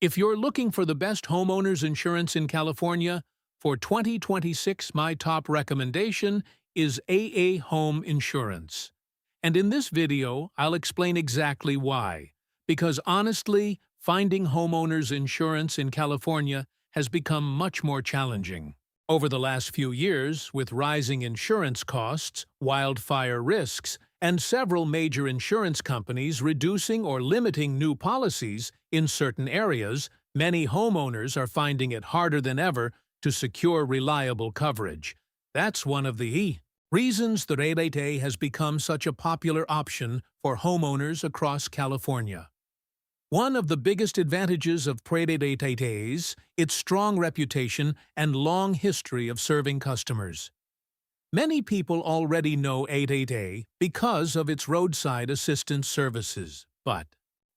If you're looking for the best homeowners insurance in California, for 2026, my top recommendation is AA Home Insurance. And in this video, I'll explain exactly why. Because honestly, finding homeowners insurance in California has become much more challenging. Over the last few years, with rising insurance costs, wildfire risks, and several major insurance companies reducing or limiting new policies in certain areas, many homeowners are finding it harder than ever to secure reliable coverage. That's one of the reasons that AA has become such a popular option for homeowners across California. One of the biggest advantages of AA is its strong reputation and long history of serving customers. Many people already know AA because of its roadside assistance services, but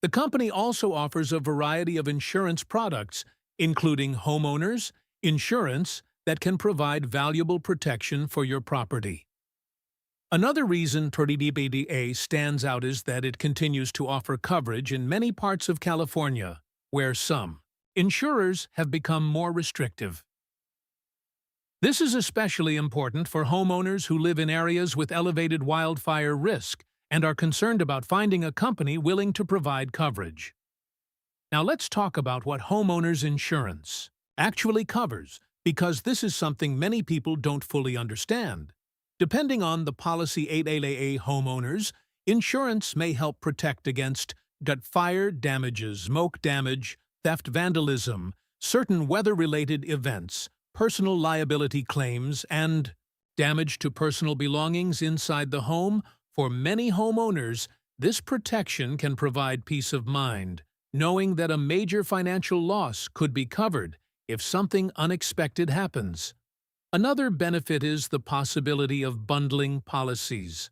the company also offers a variety of insurance products, including homeowners insurance that can provide valuable protection for your property. Another reason AA stands out is that it continues to offer coverage in many parts of California, where some insurers have become more restrictive. This is especially important for homeowners who live in areas with elevated wildfire risk and are concerned about finding a company willing to provide coverage. Now let's talk about what homeowners insurance actually covers, because this is something many people don't fully understand. Depending on the policy AA homeowners, insurance may help protect against fire damages, smoke damage, theft, vandalism, certain weather-related events, personal liability claims, and damage to personal belongings inside the home. For many homeowners, this protection can provide peace of mind, knowing that a major financial loss could be covered if something unexpected happens. Another benefit is the possibility of bundling policies.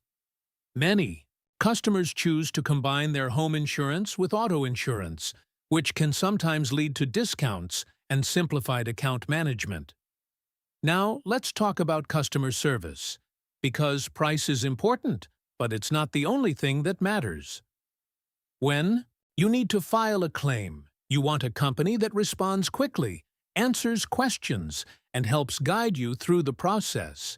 Many customers choose to combine their home insurance with auto insurance, which can sometimes lead to discounts and simplified account management. Now, let's talk about customer service, because price is important, but it's not the only thing that matters. When you need to file a claim, you want a company that responds quickly, answers questions, and helps guide you through the process.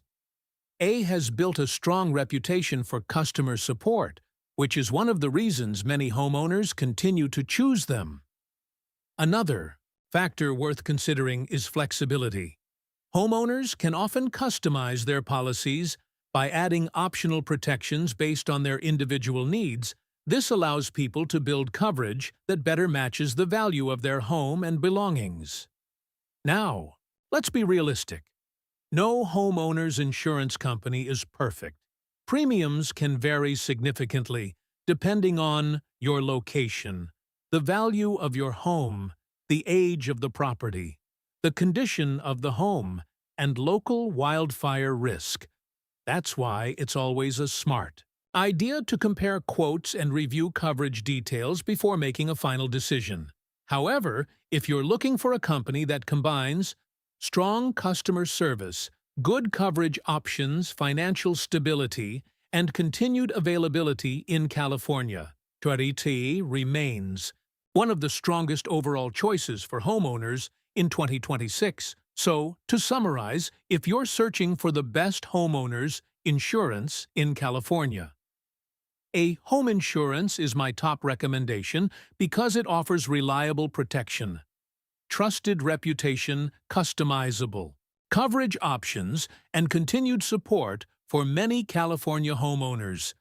A has built a strong reputation for customer support, which is one of the reasons many homeowners continue to choose them. Another factor worth considering is flexibility. Homeowners can often customize their policies by adding optional protections based on their individual needs. This allows people to build coverage that better matches the value of their home and belongings. Now, let's be realistic. No homeowner's insurance company is perfect. Premiums can vary significantly depending on your location, the value of your home, the age of the property, the condition of the home, and local wildfire risk. That's why it's always a smart idea to compare quotes and review coverage details before making a final decision. However, if you're looking for a company that combines strong customer service, good coverage options, financial stability, and continued availability in California, AA remains one of the strongest overall choices for homeowners in 2026. So, to summarize, if you're searching for the best homeowners insurance in California, A home insurance is my top recommendation because it offers reliable protection, trusted reputation, customizable coverage options, and continued support for many California homeowners.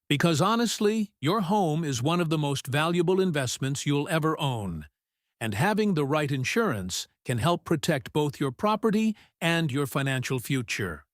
Because honestly, your home is one of the most valuable investments you'll ever own, and having the right insurance can help protect both your property and your financial future.